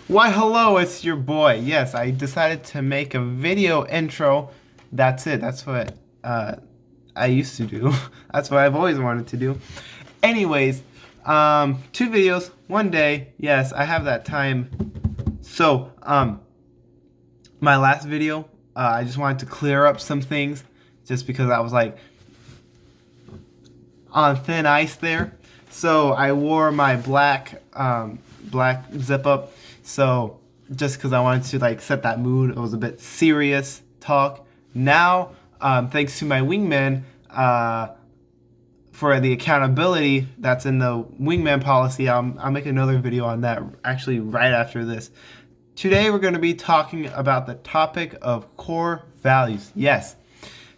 Why, hello, it's your boy. Yes, I decided to make a video intro. That's it. That's what I used to do. That's what I've always wanted to do. Anyways, two videos, one day. Yes, I have that time. So, my last video, I just wanted to clear up some things just because I was like on thin ice there. So I wore my black zip up. So just because I wanted to like set that mood, it was a bit serious talk. Now, thanks to my wingman, for the accountability that's in the wingman policy, I'll make another video on that actually right after this. Today we're going to be talking about the topic of core values. Yes.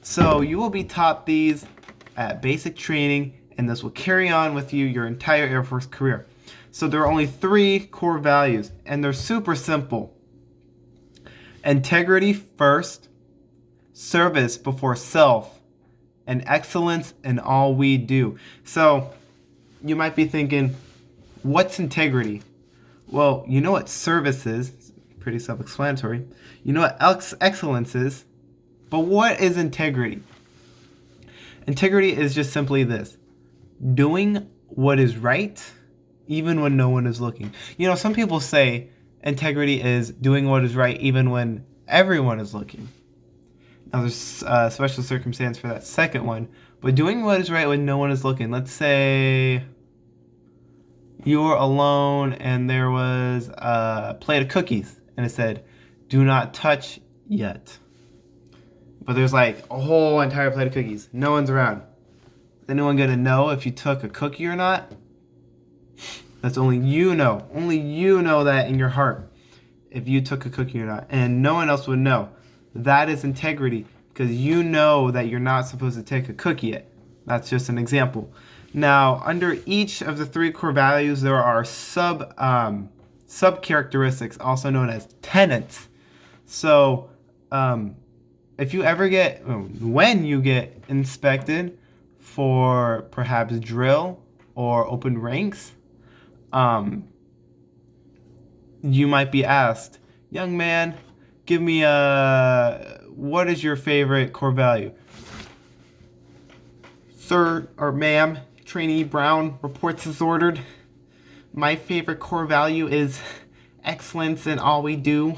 So you will be taught these at basic training, and this will carry on with you your entire Air Force career. So there are only 3 core values, and they're super simple. Integrity first, service before self, and excellence in all we do. So you might be thinking, what's integrity? Well, you know what service is. It's pretty self-explanatory. You know what excellence is. But what is integrity? Integrity is just simply this: doing what is right even when no one is looking. You know, some people say integrity is doing what is right even when everyone is looking. Now, there's a special circumstance for that second one, but doing what is right when no one is looking. Let's say you were alone and there was a plate of cookies and it said, "Do not touch yet." But there's like a whole entire plate of cookies. No one's around. Is anyone gonna know if you took a cookie or not? That's only you know. Only you know that in your heart, if you took a cookie or not. And no one else would know. That is integrity, because you know that you're not supposed to take a cookie yet. That's just an example. Now, under each of the 3 core values, there are sub characteristics, also known as tenets. So, if you ever when you get inspected for perhaps drill or open ranks, you might be asked, "Young man, give me what is your favorite core value?" "Sir," or "Ma'am, Trainee Brown reports as ordered. My favorite core value is excellence in all we do,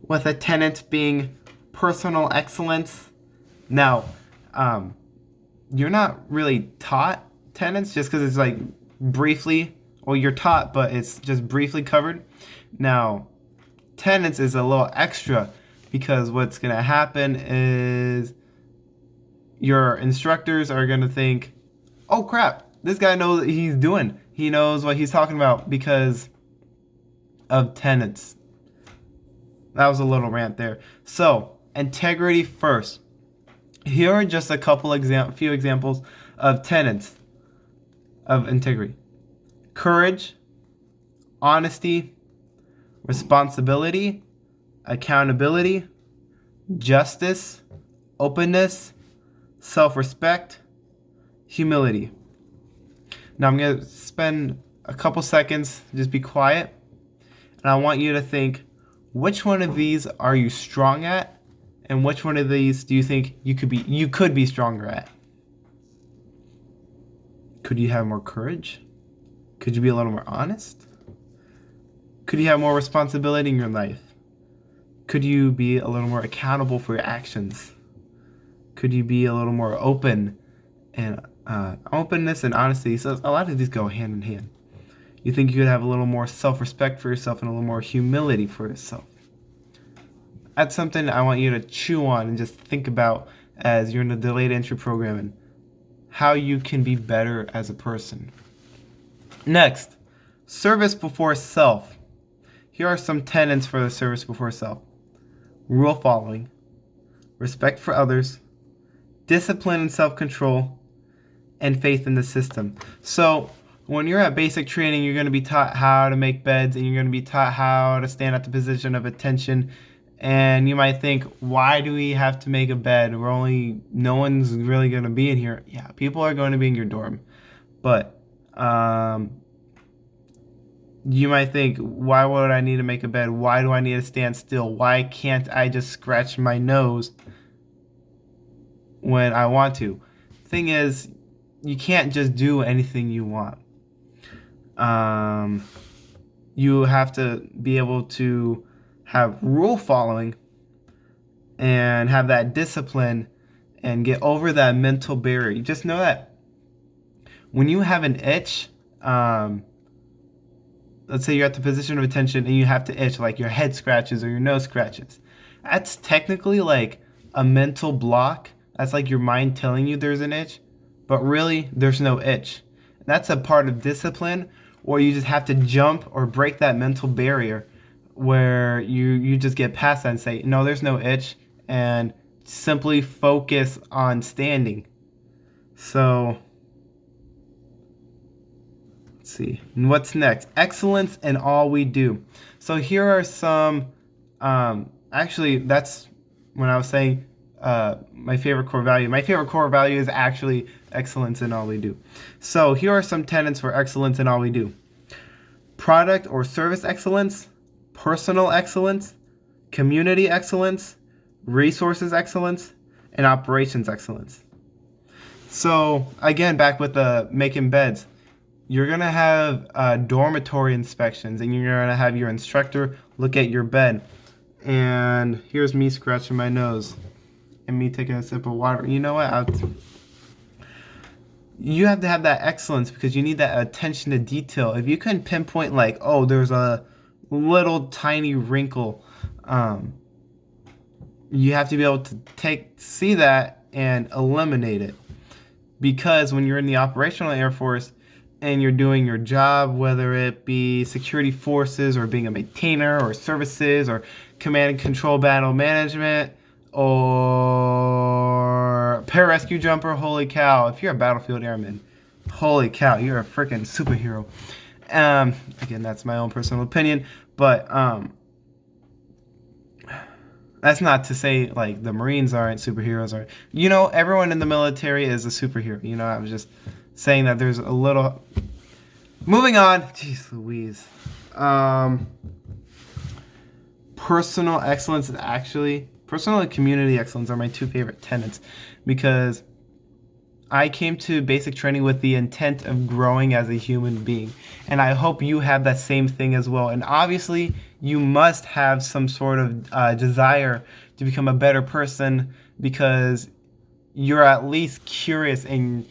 with a tenet being personal excellence." Now, you're not really taught tenets just because it's like briefly, well, you're taught, but it's just briefly covered. Now, tenets is a little extra because what's going to happen is your instructors are going to think, "Oh crap, this guy knows what he's doing. He knows what he's talking about because of tenets." That was a little rant there. So, integrity first. Here are just a few examples of tenets of integrity: courage, honesty, responsibility, accountability, justice, openness, self-respect, humility. Now I'm going to spend a couple seconds, just be quiet, and I want you to think, which one of these are you strong at, and which one of these do you think you could be stronger at? Could you have more courage? Could you be a little more honest? Could you have more responsibility in your life? Could you be a little more accountable for your actions? Could you be a little more open? And openness and honesty, so a lot of these go hand in hand. You think you could have a little more self-respect for yourself and a little more humility for yourself. That's something I want you to chew on and just think about as you're in the delayed entry program and how you can be better as a person. Next, service before self. Here are some tenets for the service before self: rule following, respect for others, discipline and self-control, and faith in the system. So when you're at basic training, you're going to be taught how to make beds, and you're going to be taught how to stand at the position of attention. And you might think, why do we have to make a bed? No one's really going to be in here. Yeah, people are going to be in your dorm. But You might think, why would I need to make a bed? Why do I need to stand still? Why can't I just scratch my nose when I want to? Thing is, you can't just do anything you want. You have to be able to have rule following and have that discipline and get over that mental barrier. You just know that when you have an itch, let's say you're at the position of attention and you have to itch, like your head scratches or your nose scratches. That's technically like a mental block. That's like your mind telling you there's an itch, but really there's no itch. That's a part of discipline, or you just have to jump or break that mental barrier where you just get past that and say, no, there's no itch, and simply focus on standing. So let's see. And what's next? Excellence in all we do. So here are some, actually, that's when I was saying my favorite core value. My favorite core value is actually excellence in all we do. So here are some tenets for excellence in all we do. Product or service excellence, personal excellence, community excellence, resources excellence, and operations excellence. So again, back with the making beds, you're going to have dormitory inspections, and you're going to have your instructor look at your bed. And here's me scratching my nose and me taking a sip of water. You know what? You have to have that excellence because you need that attention to detail. If you can pinpoint like, oh, there's a little tiny wrinkle, you have to be able to see that and eliminate it. Because when you're in the operational Air Force and you're doing your job, whether it be security forces or being a maintainer or services or command and control battle management or pararescue jumper, holy cow, if you're a battlefield airman, holy cow, you're a freaking superhero. Again, that's my own personal opinion, but that's not to say like the Marines aren't superheroes, or everyone in the military is a superhero. I was just saying that there's a little. Moving on, jeez Louise. Personal excellence is actually personal and community excellence are my two favorite tenets, because I came to basic training with the intent of growing as a human being, and I hope you have that same thing as well. And obviously, you must have some sort of desire to become a better person, because you're at least curious and